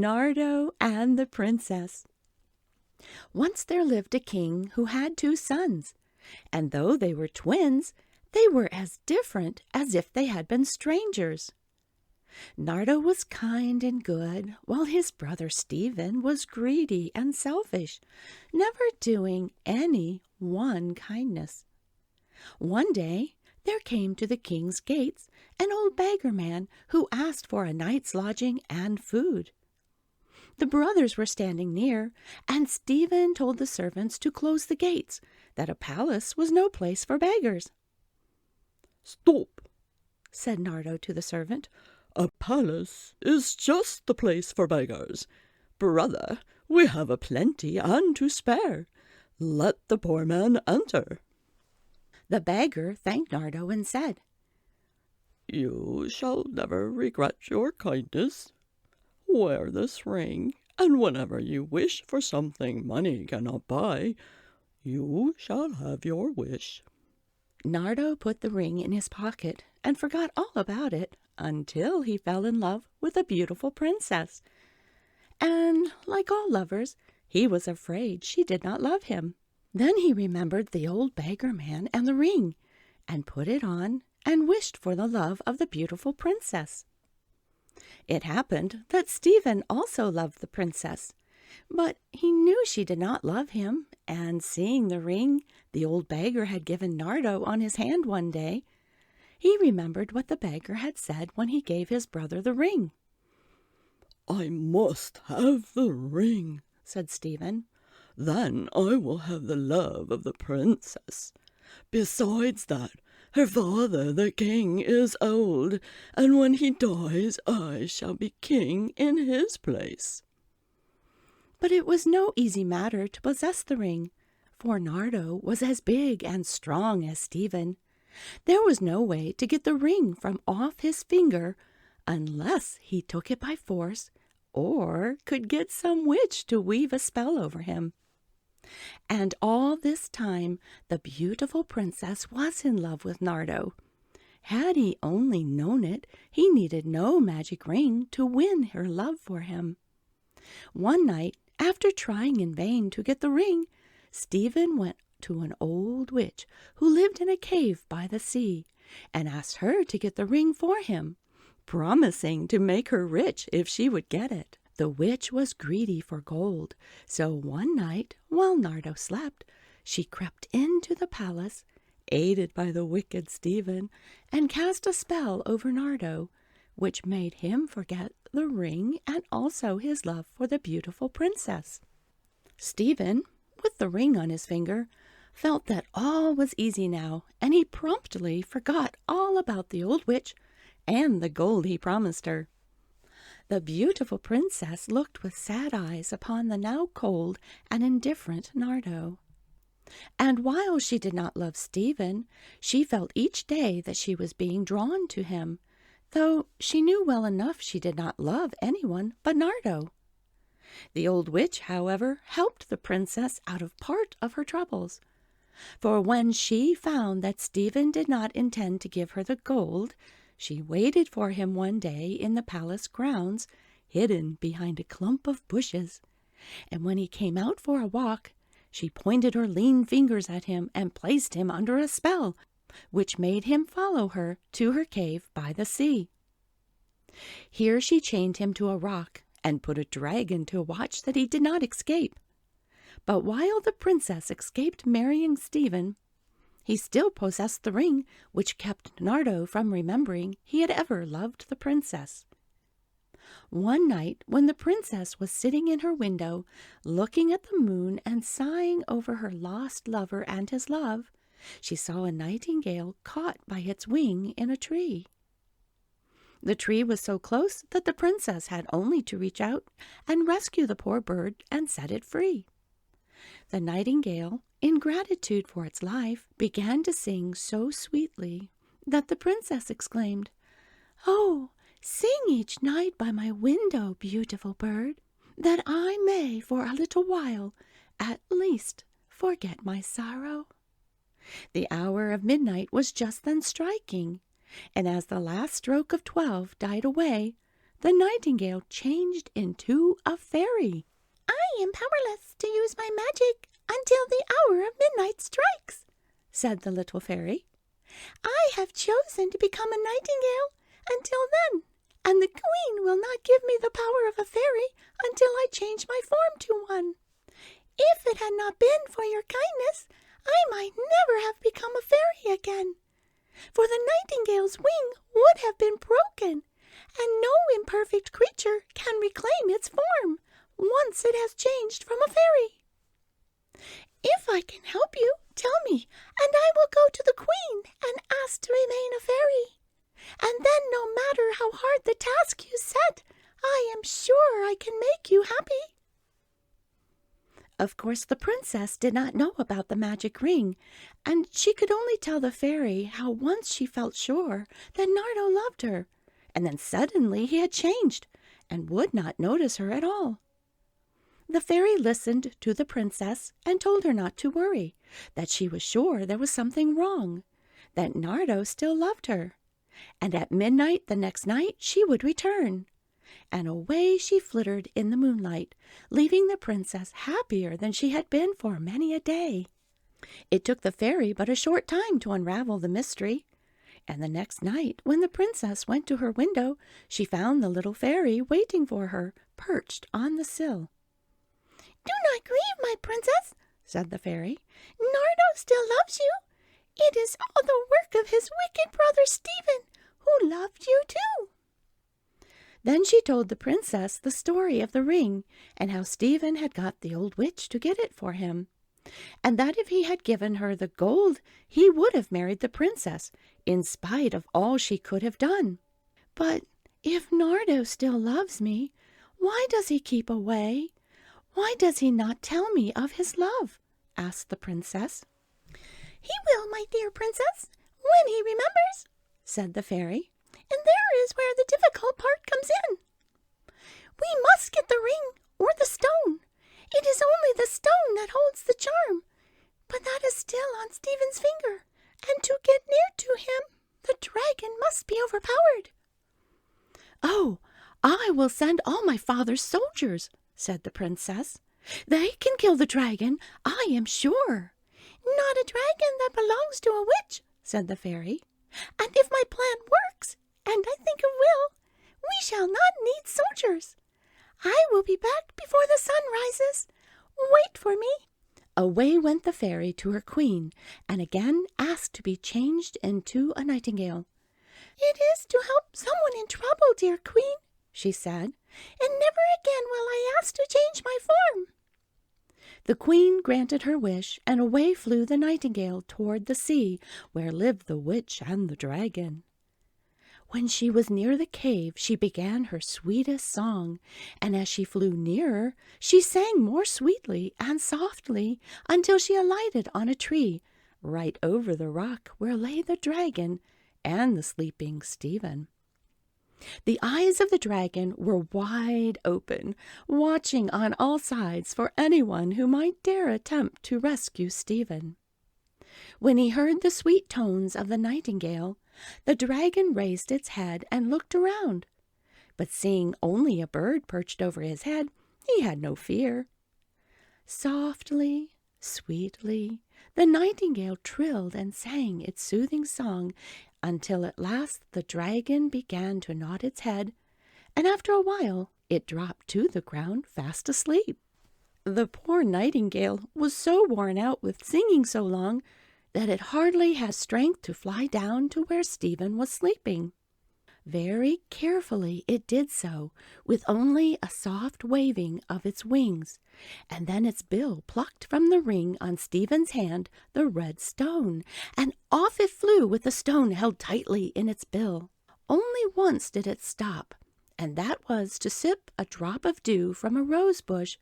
Nardo and the Princess. Once there lived a king who had 2 sons, and though they were twins, they were as different as if they had been strangers. Nardo was kind and good, while his brother Stephen was greedy and selfish, never doing any one kindness. One day there came to the king's gates an old beggar man who asked for a night's lodging and food. The brothers were standing near, and Stephen told the servants to close the gates, that a palace was no place for beggars. "Stop," said Nardo to the servant. "A palace is just the place for beggars. Brother, we have a plenty and to spare. Let the poor man enter." The beggar thanked Nardo and said, "You shall never regret your kindness. Wear this ring, and whenever you wish for something money cannot buy, you shall have your wish." Nardo put the ring in his pocket and forgot all about it until he fell in love with a beautiful princess. And, like all lovers, he was afraid she did not love him. Then he remembered the old beggar man and the ring, and put it on and wished for the love of the beautiful princess. It happened that Stephen also loved the princess, but he knew she did not love him, and seeing the ring the old beggar had given Nardo on his hand one day, he remembered what the beggar had said when he gave his brother the ring. "I must have the ring," said Stephen. "Then I will have the love of the princess. Besides that, her father, the king, is old, and when he dies I shall be king in his place." But it was no easy matter to possess the ring, for Nardo was as big and strong as Stephen. There was no way to get the ring from off his finger unless he took it by force or could get some witch to weave a spell over him. And all this time the beautiful princess was in love with Nardo. Had he only known it, he needed no magic ring to win her love for him. One night, after trying in vain to get the ring, Stephen went to an old witch who lived in a cave by the sea, and asked her to get the ring for him, promising to make her rich if she would get it. The witch was greedy for gold, so one night, while Nardo slept, she crept into the palace, aided by the wicked Stephen, and cast a spell over Nardo, which made him forget the ring and also his love for the beautiful princess. Stephen, with the ring on his finger, felt that all was easy now, and he promptly forgot all about the old witch and the gold he promised her. The beautiful princess looked with sad eyes upon the now cold and indifferent Nardo. And while she did not love Stephen, she felt each day that she was being drawn to him, though she knew well enough she did not love anyone but Nardo. The old witch, however, helped the princess out of part of her troubles, for when she found that Stephen did not intend to give her the gold, she waited for him one day in the palace grounds, hidden behind a clump of bushes, and when he came out for a walk, she pointed her lean fingers at him and placed him under a spell, which made him follow her to her cave by the sea. Here she chained him to a rock and put a dragon to watch that he did not escape. But while the princess escaped marrying Stephen, he still possessed the ring which kept Nardo from remembering he had ever loved the princess. One night, when the princess was sitting in her window, looking at the moon and sighing over her lost lover and his love, she saw a nightingale caught by its wing in a tree. The tree was so close that the princess had only to reach out and rescue the poor bird and set it free. The nightingale, in gratitude for its life, began to sing so sweetly that the princess exclaimed, "Oh, sing each night by my window, beautiful bird, that I may for a little while at least forget my sorrow." The hour of midnight was just then striking, and as the last stroke of 12 died away, the nightingale changed into a fairy. "I am powerless to use my magic until the hour of midnight strikes," said the little fairy. "I have chosen to become a nightingale until then, and the queen will not give me the power of a fairy until I change my form to one. If it had not been for your kindness, I might never have become a fairy again. For the nightingale's wing would have been broken, and no imperfect creature can reclaim its form once it has changed from a fairy. If I can help you, tell me, and I will go to the queen and ask to remain a fairy. And then, no matter how hard the task you set, I am sure I can make you happy." Of course, the princess did not know about the magic ring, and she could only tell the fairy how once she felt sure that Nardo loved her, and then suddenly he had changed and would not notice her at all. The fairy listened to the princess and told her not to worry, that she was sure there was something wrong, that Nardo still loved her, and at midnight the next night she would return. And away she flittered in the moonlight, leaving the princess happier than she had been for many a day. It took the fairy but a short time to unravel the mystery, and the next night, when the princess went to her window, she found the little fairy waiting for her, perched on the sill. "Do not grieve, my princess," said the fairy. "Nardo still loves you. It is all the work of his wicked brother Stephen, who loved you too." Then she told the princess the story of the ring, and how Stephen had got the old witch to get it for him, and that if he had given her the gold, he would have married the princess, in spite of all she could have done. "But if Nardo still loves me, why does he keep away? Why does he not tell me of his love?" asked the princess. "He will, my dear princess, when he remembers," said the fairy. "And there is where the difficult part comes in. We must get the ring or the stone. It is only the stone that holds the charm, but that is still on Stephen's finger, and to get near to him, the dragon must be overpowered." "Oh, I will send all my father's soldiers," said the princess. "They can kill the dragon, I am sure." "Not a dragon that belongs to a witch," said the fairy. "And if my plan works, and I think it will, we shall not need soldiers. I will be back before the sun rises. Wait for me." Away went the fairy to her queen, and again asked to be changed into a nightingale. "It is to help someone in trouble, dear queen," she said, "and never again will I ask to change my form." The queen granted her wish, and away flew the nightingale toward the sea, where lived the witch and the dragon. When she was near the cave, she began her sweetest song, and as she flew nearer, she sang more sweetly and softly until she alighted on a tree, right over the rock where lay the dragon and the sleeping Stephen. The eyes of the dragon were wide open, watching on all sides for anyone who might dare attempt to rescue Stephen. When he heard the sweet tones of the nightingale, the dragon raised its head and looked around, but seeing only a bird perched over his head, he had no fear. Softly, sweetly, the nightingale trilled and sang its soothing song until at last the dragon began to nod its head, and after a while it dropped to the ground fast asleep. The poor nightingale was so worn out with singing so long that it hardly had strength to fly down to where Stephen was sleeping. Very carefully it did so, with only a soft waving of its wings, and then its bill plucked from the ring on Stephen's hand the red stone, and off it flew with the stone held tightly in its bill. Only once did it stop, and that was to sip a drop of dew from a rose bush,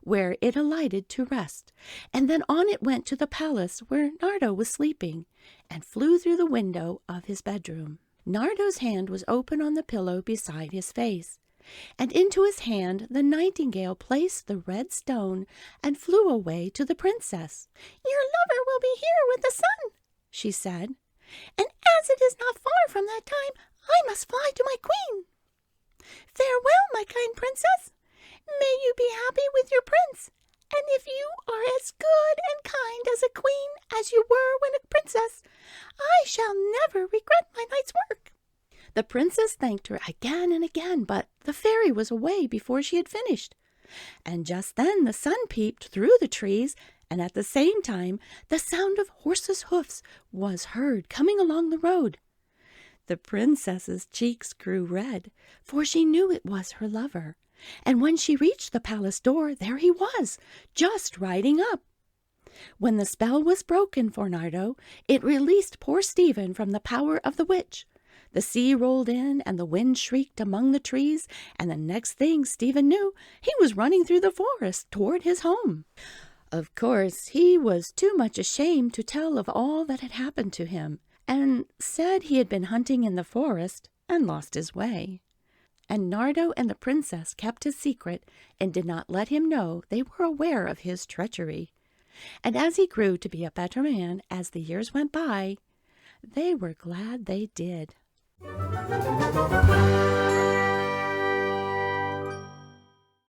where it alighted to rest, and then on it went to the palace where Nardo was sleeping, and flew through the window of his bedroom. Nardo's hand was open on the pillow beside his face, and into his hand the nightingale placed the red stone and flew away to the princess. "Your lover will be here with the sun," she said, "and as it is not far from that time, I must fly to my queen." "Farewell, my kind princess. May you be happy with your prince, and if you are as good and kind as a queen as you were when a princess, I shall never regret my night's work." The princess thanked her again and again, but the fairy was away before she had finished. And just then the sun peeped through the trees, and at the same time the sound of horses' hoofs was heard coming along the road. The princess's cheeks grew red, for she knew it was her lover, and when she reached the palace door, there he was, just riding up. When the spell was broken for Nardo, it released poor Stephen from the power of the witch. The sea rolled in, and the wind shrieked among the trees, and the next thing Stephen knew, he was running through the forest toward his home. Of course, he was too much ashamed to tell of all that had happened to him, and said he had been hunting in the forest and lost his way. And Nardo and the princess kept his secret and did not let him know they were aware of his treachery. And as he grew to be a better man as the years went by, they were glad they did.